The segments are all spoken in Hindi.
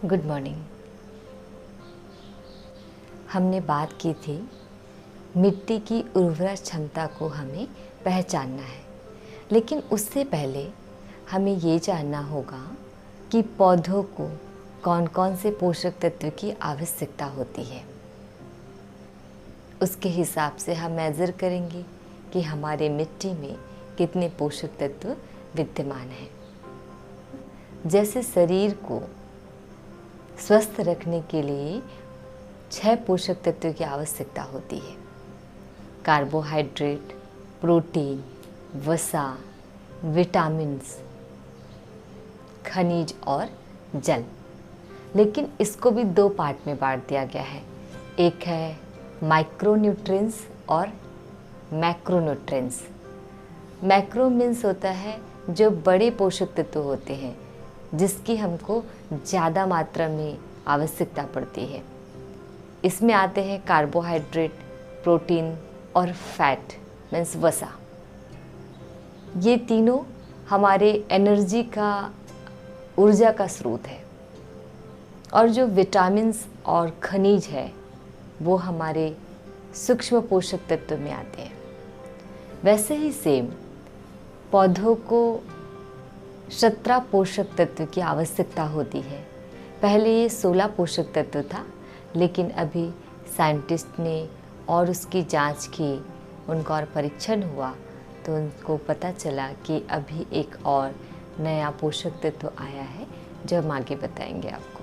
Good morning. हमने बात की थी मिट्टी की उर्वरा क्षमता को हमें पहचानना है, लेकिन उससे पहले हमें ये जानना होगा कि पौधों को कौन कौन से पोषक तत्व की आवश्यकता होती है। उसके हिसाब से हम मेज़र करेंगे कि हमारे मिट्टी में कितने पोषक तत्व विद्यमान हैं। जैसे शरीर को स्वस्थ रखने के लिए 6 पोषक तत्वों की आवश्यकता होती है: कार्बोहाइड्रेट, प्रोटीन, वसा, विटामिन्स, खनिज और जल। लेकिन इसको भी 2 पार्ट में बांट दिया गया है। एक है माइक्रोन्यूट्रिएंट्स और मैक्रोन्यूट्रिएंट्स। मैक्रो मीन्स होता है जो बड़े पोषक तत्व होते हैं, जिसकी हमको ज़्यादा मात्रा में आवश्यकता पड़ती है। इसमें आते हैं कार्बोहाइड्रेट, प्रोटीन और फैट मीन्स वसा। ये तीनों हमारे एनर्जी का, ऊर्जा का स्रोत है। और जो विटामिन्स और खनिज है वो हमारे सूक्ष्म पोषक तत्व में आते हैं। वैसे ही सेम पौधों को 17 पोषक तत्व की आवश्यकता होती है। पहले ये 16 पोषक तत्व था, लेकिन अभी साइंटिस्ट ने और उसकी जांच की, उनका और परीक्षण हुआ तो उनको पता चला कि अभी एक और नया पोषक तत्व आया है जो हम आगे बताएंगे आपको।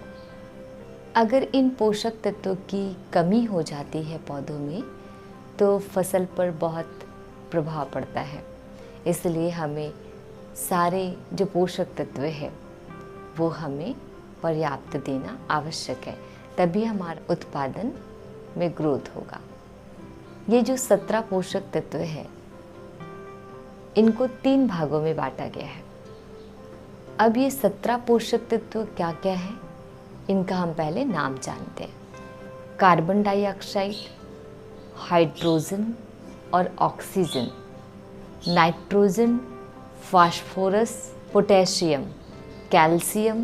अगर इन पोषक तत्वों की कमी हो जाती है पौधों में तो फसल पर बहुत प्रभाव पड़ता है। इसलिए हमें सारे जो पोषक तत्व है वो हमें पर्याप्त देना आवश्यक है, तभी हमारा उत्पादन में ग्रोथ होगा। ये जो 17 पोषक तत्व है इनको 3 भागों में बांटा गया है। अब ये 17 पोषक तत्व क्या क्या है, इनका हम पहले नाम जानते हैं। कार्बन डाइऑक्साइड, हाइड्रोजन और oxygen, nitrogen, phosphorus, potassium, calcium,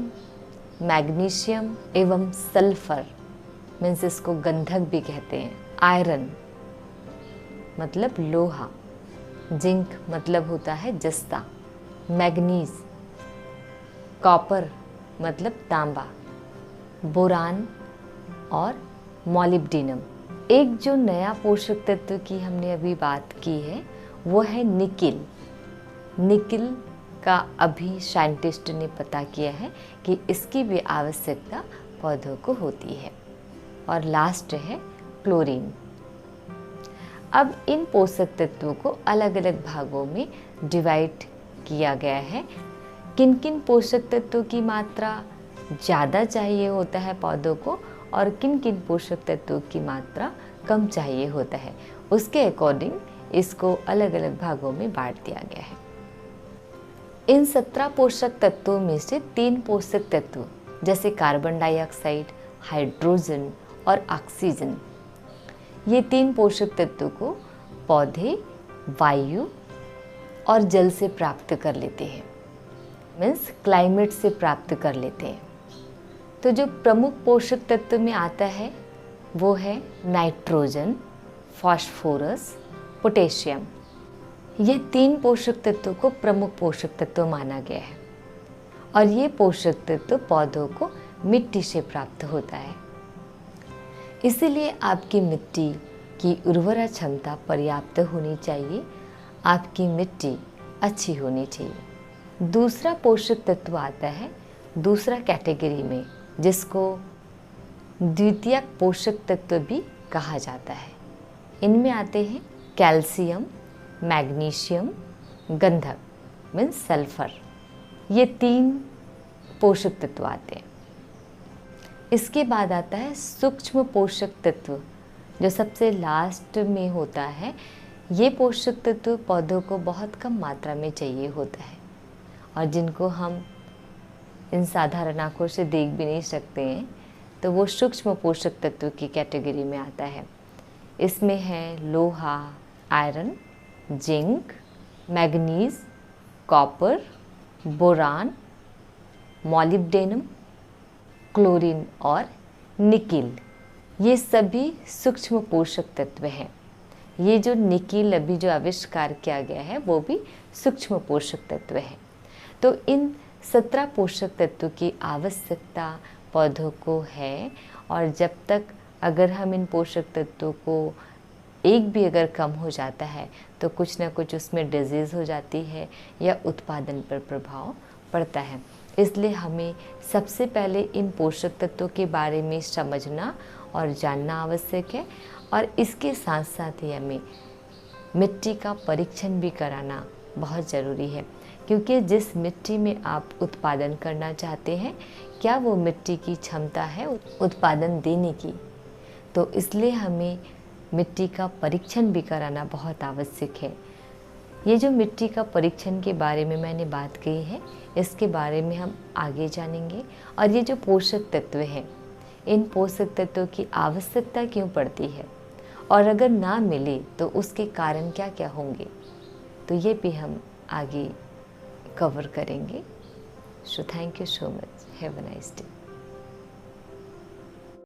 magnesium एवं सल्फर मीन्स इसको गंधक भी कहते हैं, आयरन मतलब लोहा, जिंक मतलब होता है जस्ता, मैग्नीज, कॉपर मतलब तांबा, बोरान और मॉलिब्डेनम। एक जो नया पोषक तत्व की हमने अभी बात की है वो है निकिल। निकिल का अभी साइंटिस्ट ने पता किया है कि इसकी भी आवश्यकता पौधों को होती है। और लास्ट है क्लोरीन। अब इन पोषक तत्वों को अलग अलग भागों में डिवाइड किया गया है। किन किन पोषक तत्वों की मात्रा ज़्यादा चाहिए होता है पौधों को और किन किन पोषक तत्वों की मात्रा कम चाहिए होता है, उसके अकॉर्डिंग इसको अलग अलग भागों में बांट दिया गया है। इन 17 पोषक तत्वों में से 3 पोषक तत्व जैसे कार्बन डाइऑक्साइड, हाइड्रोजन और ऑक्सीजन, ये 3 पोषक तत्वों को पौधे वायु और जल से प्राप्त कर लेते हैं, मीन्स क्लाइमेट से प्राप्त कर लेते हैं। तो जो प्रमुख पोषक तत्व में आता है वो है नाइट्रोजन, फास्फोरस, पोटेशियम। ये 3 पोषक तत्वों को प्रमुख पोषक तत्व माना गया है और ये पोषक तत्व पौधों को मिट्टी से प्राप्त होता है। इसीलिए आपकी मिट्टी की उर्वरा क्षमता पर्याप्त होनी चाहिए, आपकी मिट्टी अच्छी होनी चाहिए। दूसरा पोषक तत्व आता है दूसरा कैटेगरी में, जिसको द्वितीयक पोषक तत्व भी कहा जाता है। इनमें आते हैं कैल्शियम, मैग्नीशियम, गंधक मीन्स सल्फर। ये 3 पोषक तत्व आते हैं। इसके बाद आता है सूक्ष्म पोषक तत्व, जो सबसे लास्ट में होता है। ये पोषक तत्व पौधों को बहुत कम मात्रा में चाहिए होता है और जिनको हम इन साधारण आँखों से देख भी नहीं सकते हैं, तो वो सूक्ष्म पोषक तत्व की कैटेगरी में आता है। इसमें है लोहा, iron, zinc, manganese, copper, boron, molybdenum, chlorine और निकिल, ये सभी सूक्ष्म पोषक तत्व हैं। ये जो निकिल अभी जो आविष्कार किया गया है वो भी सूक्ष्म पोषक तत्व है। तो इन 17 पोषक तत्वों की आवश्यकता पौधों को है, और जब तक अगर हम इन पोषक तत्वों को एक भी अगर कम हो जाता है तो कुछ ना कुछ उसमें डिजीज़ हो जाती है या उत्पादन पर प्रभाव पड़ता है। इसलिए हमें सबसे पहले इन पोषक तत्वों के बारे में समझना और जानना आवश्यक है, और इसके साथ साथ ही हमें मिट्टी का परीक्षण भी कराना बहुत ज़रूरी है, क्योंकि जिस मिट्टी में आप उत्पादन करना चाहते हैं, क्या वो मिट्टी की क्षमता है उत्पादन देने की। तो इसलिए हमें मिट्टी का परीक्षण भी कराना बहुत आवश्यक है। ये जो मिट्टी का परीक्षण के बारे में मैंने बात कही है, इसके बारे में हम आगे जानेंगे। और ये जो पोषक तत्व हैं, इन पोषक तत्वों की आवश्यकता क्यों पड़ती है, और अगर ना मिले तो उसके कारण क्या क्या होंगे, तो ये भी हम आगे कवर करेंगे। So thank you so much, have a nice day.